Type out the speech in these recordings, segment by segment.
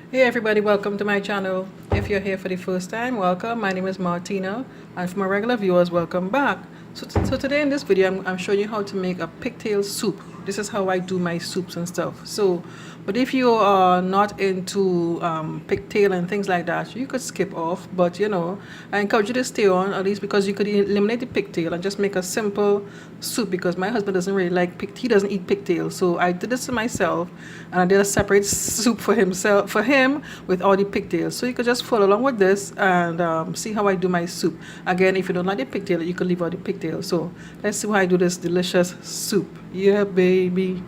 Hey everybody, welcome to my channel. If you're here for the first time, welcome. My name is Martina, and for my regular viewers, welcome back. So today in this video, I'm showing you how to make a pigtail soup. This is how I do my soups and stuff. But if you are not into pigtail and things like that, you could skip off. But I encourage you to stay on, at least because you could eliminate the pigtail and just make a simple soup, because my husband doesn't really like he doesn't eat pigtail. So I did this to myself, and I did a separate soup for him with all the pigtails. So you could just follow along with this and see how I do my soup. Again, if you don't like the pigtail, you could leave out the pigtail. So let's see how I do this delicious soup. Yeah, baby.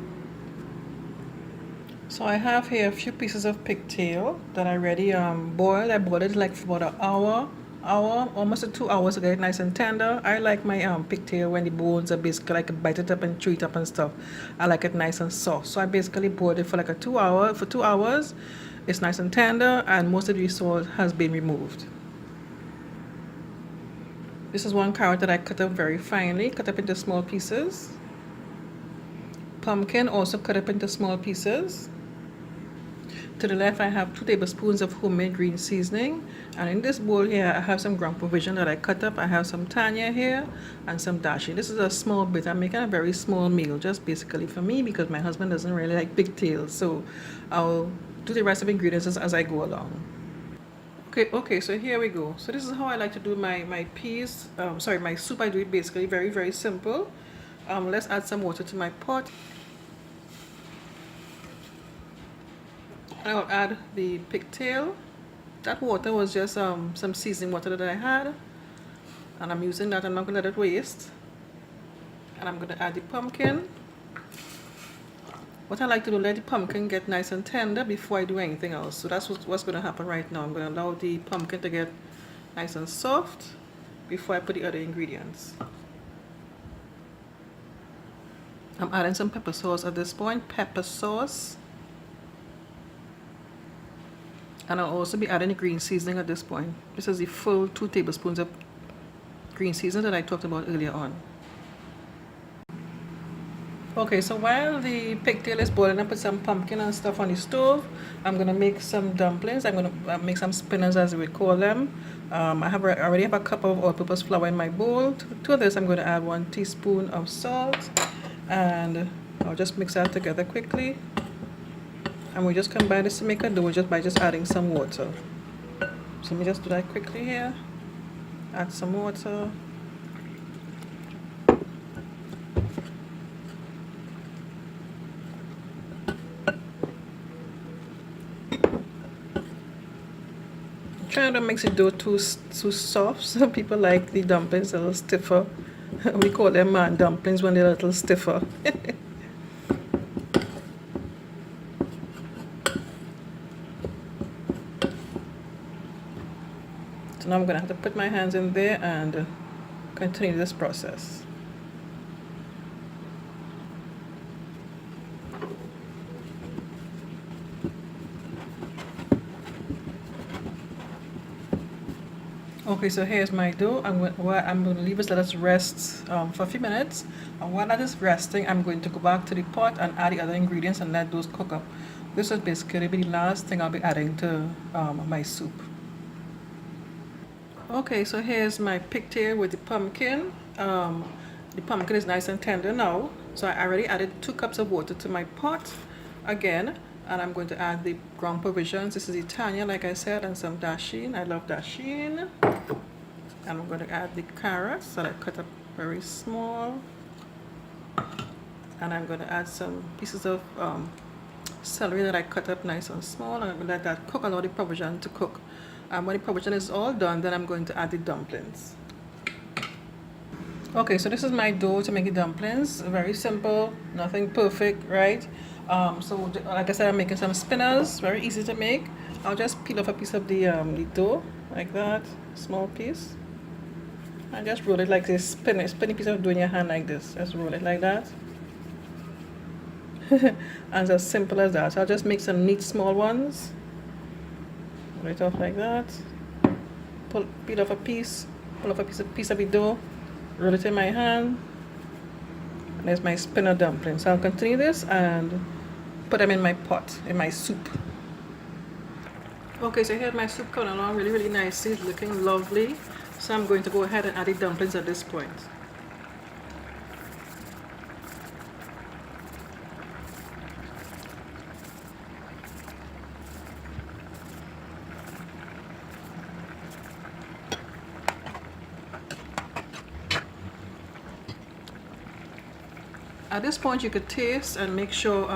So I have here a few pieces of pigtail that I already boiled. I boiled it like for about an hour, almost 2 hours to get it nice and tender. I like my pigtail when the bones are basically, I can bite it up and chew it up and stuff. I like it nice and soft. So I basically boiled it for like 2 hours. It's nice and tender, and most of the salt has been removed. This is one carrot that I cut up very finely, cut up into small pieces. Pumpkin also cut up into small pieces. To the left, I have 2 tablespoons of homemade green seasoning, and in this bowl here I have some ground provision that I cut up. I have some tanya here and some dashi. This is a small bit. I'm making a very small meal, just basically for me, because my husband doesn't really like pigtails. So I'll do the rest of the ingredients as I go along. Okay, so here we go. So this is how I like to do my my soup. I do it basically very simple. Let's add some water to my pot. I'll add the pigtail. That water was just some seasoning water that I had, and I'm using that. I'm not gonna let it waste. And I'm gonna add the pumpkin. What I like to do, let the pumpkin get nice and tender before I do anything else. So that's what's going to happen right now. I'm going to allow the pumpkin to get nice and soft before I put the other ingredients. I'm adding some pepper sauce at this point, pepper sauce. And I'll also be adding the green seasoning at this point. This is the full 2 tablespoons of green seasoning that I talked about earlier on. Okay, so while the pigtail is boiling, I put some pumpkin and stuff on the stove. I'm gonna make some dumplings. I'm gonna make some spinners, as we call them. I already have a cup of all-purpose flour in my bowl. To this, I'm gonna add 1 teaspoon of salt, and I'll just mix that together quickly. And we just combine this to make a dough just by adding some water. So let me just do that quickly here. Add some water. Trying to make the dough too soft. Some people like the dumplings a little stiffer. We call them man dumplings when they're a little stiffer. So now I'm gonna have to put my hands in there and continue this process. Okay, so here's my dough. I'm going to leave this, let us rest for a few minutes. And while that is resting, I'm going to go back to the pot and add the other ingredients and let those cook up. This is basically the last thing I'll be adding to my soup. Okay, so here's my pigtail with the pumpkin. The pumpkin is nice and tender now. So I already added 2 cups of water to my pot again. And I'm going to add the ground provisions. This is the tanya, like I said, and some dashin. I love dashin. And I'm going to add the carrots that I cut up very small. And I'm going to add some pieces of celery that I cut up nice and small. And I'm going to let that cook, allow the provision to cook. And when the provision is all done, then I'm going to add the dumplings. Okay, so this is my dough to make the dumplings. Very simple, nothing perfect, right? So like I said, I'm making some spinners, very easy to make. I'll just peel off a piece of the dough, like that, small piece. And just roll it like this, spin a piece of dough in your hand like this. Just roll it like that. And it's as simple as that. So I'll just make some neat small ones. Roll it off like that. Peel off a piece, pull off a piece of the dough, roll it in my hand. And there's my spinner dumplings. So I'll continue this and put them in my pot, in my soup. Okay, so here my soup coming along really nicely. It's looking lovely. So I'm going to go ahead and add the dumplings at this point. At this point you could taste and make sure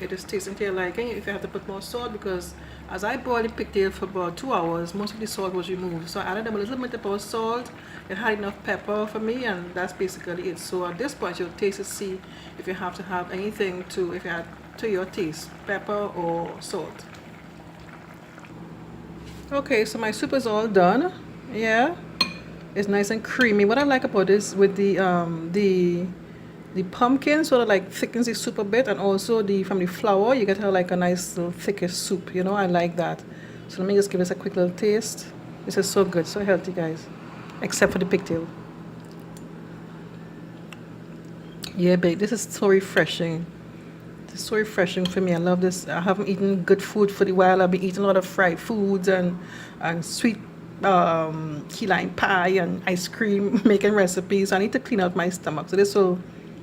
it is tasting to your liking. If you have to put more salt, because as I boiled the pigtail for about 2 hours, most of the salt was removed. So I added a little bit of salt. It had enough pepper for me, and that's basically it. So at this point you'll taste to see if you have to have anything to, if you add to your taste, pepper or salt. Okay, so my soup is all done. Yeah, it's nice and creamy. What I like about this with the pumpkin sort of like thickens the soup a bit, and also from the flour you get like a nice little thickish soup, you know. I like that. So let me just give this a quick little taste. This is so good, so healthy, guys, except for the pigtail. Yeah, babe, this is so refreshing. It's so refreshing for me. I love this. I haven't eaten good food for a while. I've been eating a lot of fried foods and sweet key lime pie and ice cream making recipes. I need to clean out my stomach, so this will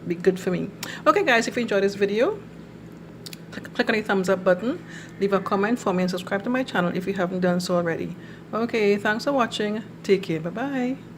be good for me. Okay guys, if you enjoyed this video, click on the thumbs up button, leave a comment for me, and subscribe to my channel if you haven't done so already. Okay, thanks for watching. Take care. Bye bye.